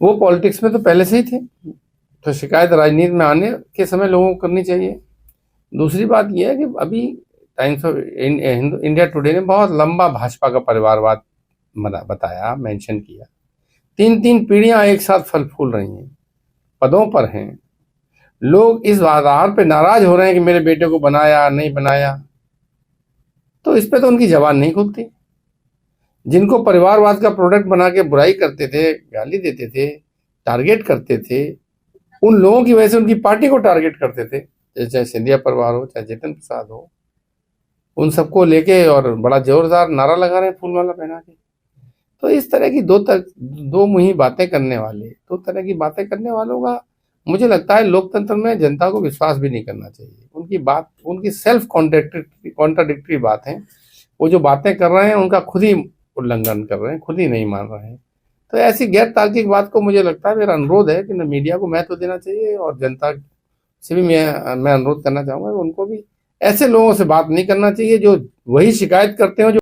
वो पॉलिटिक्स में तो पहले से ही थे, तो शिकायत राजनीति में आने के समय लोगों को करनी चाहिए। दूसरी बात यह है कि अभी टाइम्स ऑफ इंडिया टुडे ने बहुत लंबा भाजपा का परिवारवाद बताया, मेंशन किया। 3-3 पीढ़ियां एक साथ फल फूल रही हैं, पदों पर हैं, लोग इस आधार पे नाराज हो रहे हैं कि मेरे बेटे को बनाया नहीं बनाया, तो इस पे तो उनकी जबान नहीं खुलती। जिनको परिवारवाद का प्रोडक्ट बना के बुराई करते थे, गाली देते थे, टारगेट करते थे, उन लोगों की वजह से उनकी पार्टी को टारगेट करते थे, चाहे सिंधिया परिवार हो, चाहे जतिन प्रसाद हो, उन सबको लेके और बड़ा जोरदार नारा लगा रहे हैं फूलमाला पहना के। तो इस तरह की दो मुही बातें करने वाले, दो तरह की बातें करने वालों का मुझे लगता है लोकतंत्र में जनता को विश्वास भी नहीं करना चाहिए। उनकी बात, उनकी सेल्फ कॉन्ट्राडिक्टरी बात है। वो जो बातें कर रहे हैं उनका खुद ही उल्लंघन कर रहे हैं, खुद ही नहीं मान रहे हैं। तो ऐसी गैर तार्किक बात को मुझे लगता है, मेरा अनुरोध है कि न मीडिया को महत्व देना चाहिए और जनता से भी मैं अनुरोध करना चाहूँगा कि उनको भी ऐसे लोगों से बात नहीं करना चाहिए जो वही शिकायत करते हो। जो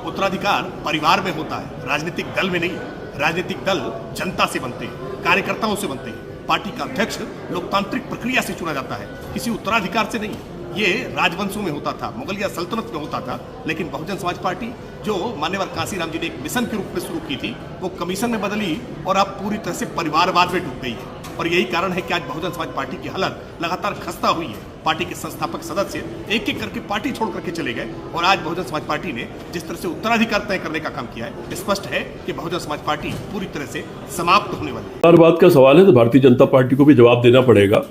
उत्तराधिकार परिवार में होता है, राजनीतिक दल में नहीं। राजनीतिक दल जनता से बनते हैं, कार्यकर्ताओं से बनते हैं। पार्टी का अध्यक्ष लोकतांत्रिक प्रक्रिया से चुना जाता है, किसी उत्तराधिकार से नहीं। ये राजवंशों में होता था, मुगलिया सल्तनत में होता था, लेकिन बहुजन समाज पार्टी जो मान्यवर कांसीराम जी ने एक मिशन के रूप में शुरू की थी, वो कमीशन में बदली और अब पूरी तरह से परिवारवाद में डूब गई है। और यही कारण है कि आज बहुजन समाज पार्टी की हालत लगातार खस्ता हुई है। पार्टी के संस्थापक सदस्य एक एक करके पार्टी छोड़ करके चले गए और आज बहुजन समाज पार्टी ने जिस तरह से उत्तराधिकार तय करने का काम किया है, स्पष्ट है कि बहुजन समाज पार्टी पूरी तरह से समाप्त होने वाली है। परिवारवाद का सवाल है तो भारतीय जनता पार्टी को भी जवाब देना पड़ेगा।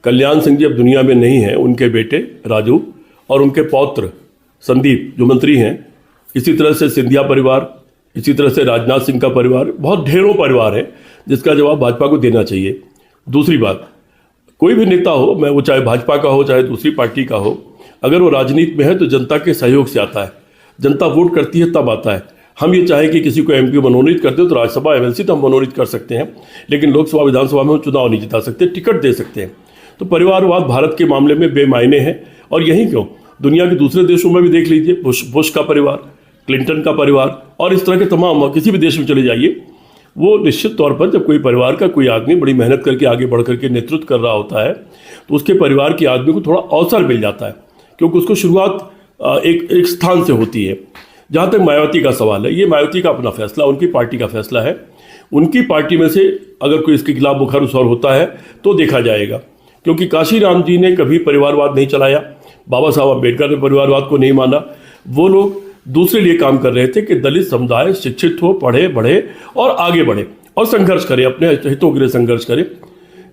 कल्याण सिंह जी अब दुनिया में नहीं है, उनके बेटे राजू और उनके पौत्र संदीप जो मंत्री हैं, इसी तरह से सिंधिया परिवार, इसी तरह से राजनाथ सिंह का परिवार, बहुत ढेरों परिवार है जिसका जवाब भाजपा को देना चाहिए। दूसरी बात, कोई भी नेता हो, मैं वो चाहे भाजपा का हो चाहे दूसरी पार्टी का हो, अगर वो राजनीति में है तो जनता के सहयोग से आता है। जनता वोट करती है तब आता है। हम ये चाहें कि किसी को एमपी मनोनीत करते हो तो राज्यसभा एमएलसी तो हम मनोनीत कर सकते हैं, लेकिन लोकसभा विधानसभा में हम चुनाव नहीं जिता सकते, टिकट दे सकते हैं। तो परिवारवाद भारत के मामले में बेमायने है। और यही क्यों, दुनिया के दूसरे देशों में भी देख लीजिए, बुश का परिवार, क्लिंटन का परिवार और इस तरह के तमाम, किसी भी देश में चले जाइए, वो निश्चित तौर पर जब कोई परिवार का कोई आदमी बड़ी मेहनत करके आगे बढ़ करके नेतृत्व कर रहा होता है तो उसके परिवार के आदमी को थोड़ा अवसर मिल जाता है, क्योंकि उसको शुरुआत एक स्थान से होती है। जहाँ तक मायावती का सवाल है, ये मायावती का अपना फैसला, उनकी पार्टी का फैसला है। उनकी पार्टी में से अगर कोई इसके खिलाफ मुखर उसौर होता है तो देखा जाएगा, क्योंकि काशीराम जी ने कभी परिवारवाद नहीं चलाया, बाबा साहब अम्बेडकर ने परिवारवाद को नहीं माना। वो लोग दूसरे लिए काम कर रहे थे कि दलित समुदाय शिक्षित हो, पढ़े बढ़े और आगे बढ़े और संघर्ष करे, अपने हितों के लिए संघर्ष करे।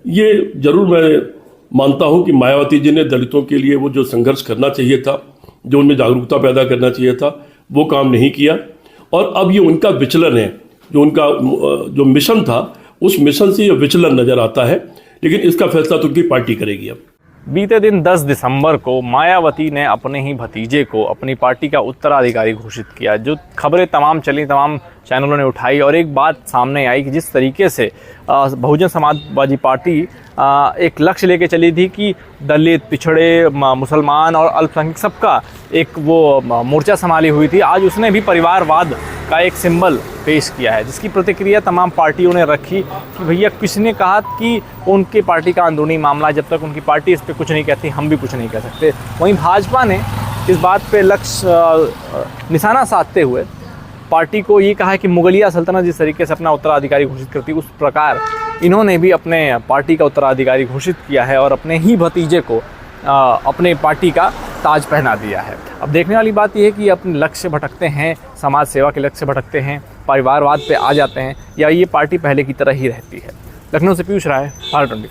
ये जरूर मैं मानता हूं कि मायावती जी ने दलितों के लिए वो जो संघर्ष करना चाहिए था, जो उनमें जागरूकता पैदा करना चाहिए था, वो काम नहीं किया। और अब ये उनका विचलन है, जो उनका जो मिशन था उस मिशन से ये विचलन नजर आता है, लेकिन इसका फैसला तो उनकी पार्टी करेगी। अब बीते दिन 10 दिसंबर को मायावती ने अपने ही भतीजे को अपनी पार्टी का उत्तराधिकारी घोषित किया। जो खबरें तमाम चली, तमाम चैनलों ने उठाई और एक बात सामने आई कि जिस तरीके से बहुजन समाजवादी पार्टी एक लक्ष्य लेके चली थी कि दलित, पिछड़े, मुसलमान और अल्पसंख्यक सबका एक वो मोर्चा संभाली हुई थी, आज उसने भी परिवारवाद का एक सिंबल पेश किया है, जिसकी प्रतिक्रिया तमाम पार्टियों ने रखी कि भैया किसने कहा कि उनकी पार्टी का अंदरूनी मामला है, जब तक उनकी पार्टी इस पर कुछ नहीं कहती हम भी कुछ नहीं कह सकते। वहीं भाजपा ने इस बात पे लक्ष्य निशाना साधते हुए पार्टी को ये कहा है कि मुगलिया सल्तनत जिस तरीके से अपना उत्तराधिकारी घोषित करती उस प्रकार इन्होंने भी अपने पार्टी का उत्तराधिकारी घोषित किया है और अपने ही भतीजे को अपने पार्टी का ताज पहना दिया है। अब देखने वाली बात यह है कि अपने लक्ष्य भटकते हैं, समाज सेवा के लक्ष्य भटकते हैं, परिवारवाद पे आ जाते हैं, या ये पार्टी पहले की तरह ही रहती है। लखनऊ से पीयूष राय, भारत 24।